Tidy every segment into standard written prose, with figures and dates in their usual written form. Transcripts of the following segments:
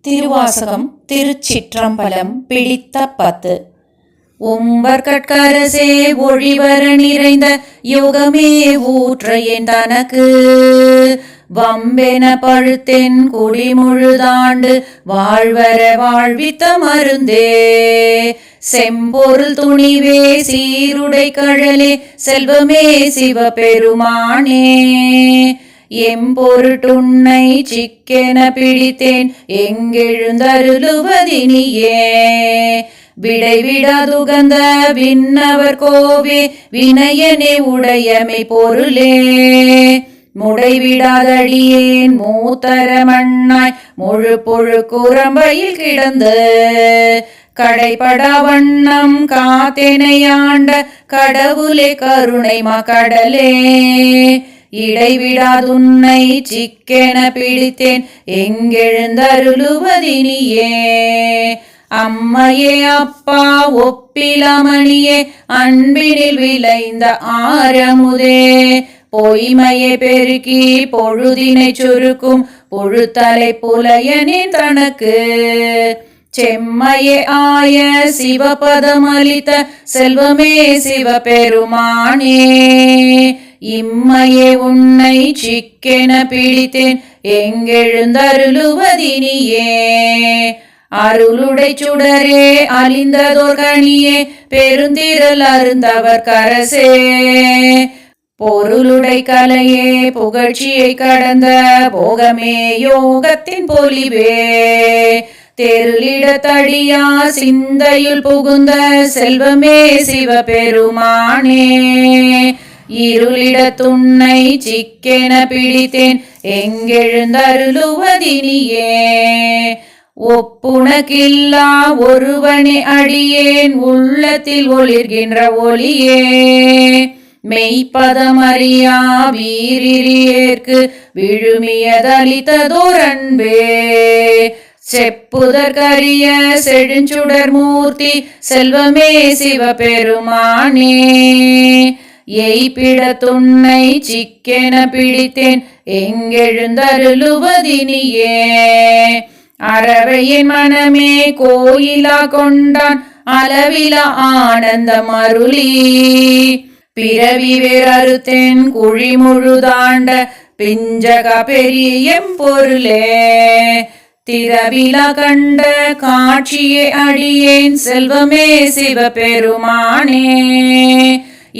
திருவாசகம் திருச்சிற்றம்பலம் பிடித்த 10. உம்பர்கட்கரசே ஒழிவர நிறைந்த யோகமே ஊற்ற என் தனக்கு வம்பென பழுத்தென் குடிமுழுதாண்டு வாழ்வர வாழ்வித்த மருந்தே செம்பொருள் துணிவே சீருடை கழலே செல்வமே சிவபெருமானே எம்பொருட்டுன்னை சிக்கென பிடித்தேன் எங்கெழுந்தருளுவதினியே விடைவிடாதுகந்த விண்ணவர் கோவே வினயனே உடையமை பொருளே முடைவிடாதடியேன் மூத்தர மண்ணாய் முழு பொழு குரம்பையில் கிடந்து கடைபடா வண்ணம் காத்தெனையாண்ட கடவுளே கருணை கடலே இடைவிடாதுன்னை சிக்கென பிடித்தேன் எங்கெழுந்தருளுவதினியே அம்மையே அப்பா ஒப்பிலமணியே அன்பினில் விளைந்த ஆரமுதே பொய்மையை பெருக்கி பொழுதினை சுருக்கும் பொழுத்தலை புலையனின் தனக்கு செம்மையே ஆய சிவபதம் அளித்த செல்வமே சிவபெருமானே இம்மையே உன்னை சிக்கென பிடித்தேன் எங்கெழுந்தருளுவதினியே அருளுடை சுடரே அழிந்ததோர் கனியே பெருந்திரல் அருந்தவர் கரசே பொருளுடை கலையே புகழ்ச்சியை கடந்த போகமே யோகத்தின் பொலிவே தெருளிடத்தடியா சிந்தையுள் புகுந்த செல்வமே சிவபெருமானே இருளிடத்துன்னை சிக்கென பிடித்தேன் எங்கெழுந்தருளுவதினியே ஒப்புணக்கில்லா ஒருவனே அடியேன் உள்ளத்தில் ஒளிர்கின்ற ஒளியே மெய்ப்பதமறியா வீரிலியேற்கு விழுமியதளித்ததோர் அன்பே செப்புதற்கரிய செழுஞ்சுடர் மூர்த்தி செல்வமே சிவபெருமானே எய்பிடத்துன்னை சிக்கென பிடித்தேன் எங்கெழுந்தருளுவதினியே அறவையின் மனமே கோயிலா கொண்டான் அளவிலா ஆனந்தம் அருளி பிறவி வேறறுத்தென் குழி முழுதாண்ட பிஞ்சக பெரிய பொருளே திரவிலா கண்ட காட்சியே அடியேன் செல்வமே சிவபெருமானே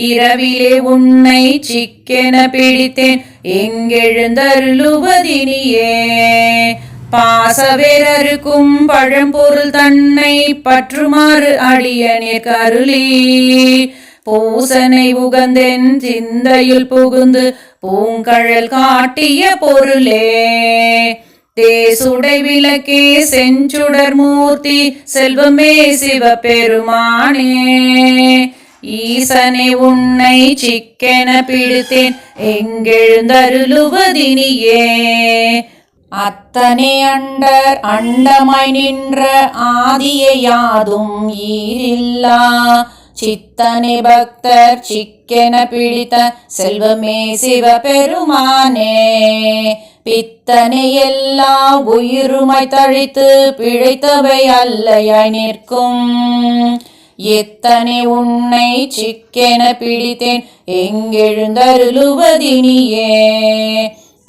இரவிலே உன்னை சிக்கென பிடித்தேன் எங்கெழுந்தருளுவதினியே பாசவேரருக்கும் பழம்பொருள் தன்னை பற்றுமாறு அடியனே கருளி பூசனை உகந்தென் சிந்தையுள் புகுந்து பூங்கழல் காட்டிய பொருளே தேசுடை விளக்கே செஞ்சுடர் மூர்த்தி செல்வமே சிவபெருமானே ஈசனை உன்னை சிக்கென பிடித்தேன் எங்கெழுந்தருளுவதினியே அத்தனை அண்டர் அண்டமாய் நின்ற ஆதியை யாதும் ஈரில்லா சித்தனை பக்தர் சிக்கென பிடித்த செல்வமே சிவபெருமானே பித்தனை எல்லா உயிருமாய் தழித்து பிழைத்தவை அல்லையாய் நிற்கும் எத்தனை உன்னை சிக்கென பிடித்தேன் எங்கெழுந்தருளுவதினியே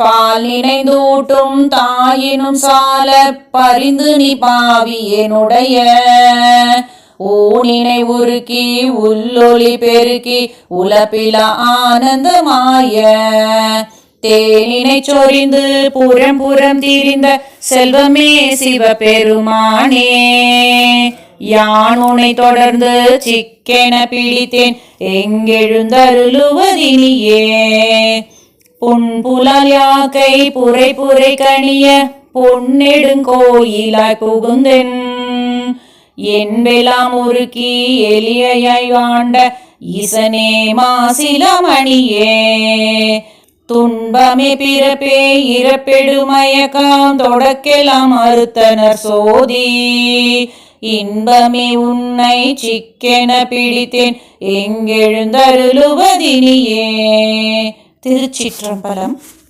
பால் நினைந்தூட்டும் தாயினும் சால பரிந்து நீ பாவியனுடைய ஊனினை உருக்கி உள்ளொளி பெருக்கி உலப்பில ஆனந்தமாய தேனினை சொரிந்து புறம் புறம் திரிந்த செல்வமே சிவபெருமானே யானுனை தொடர்ந்து சிக்கென பிடித்தேன் எங்கெழுந்தருளுவதினியே புன்புலால் யாக்கை புரை புரை கணிய பொன்னெடுங்கோயிலாய் புகுந்தென் என்பெலாம் உருக்கி எளியாய் ஆண்ட ஈசனே மாசிலமணியே துன்பமே பிறப்பே இறப்பெடுமயக்காம் தொடக்கெல்லாம் அறுத்தனர் சோதி இன்பமே உன்னை சிக்கென பிடித்தேன் எங்கெழுந்தருளுவதினியே. திருச்சிற்றம்பலம்.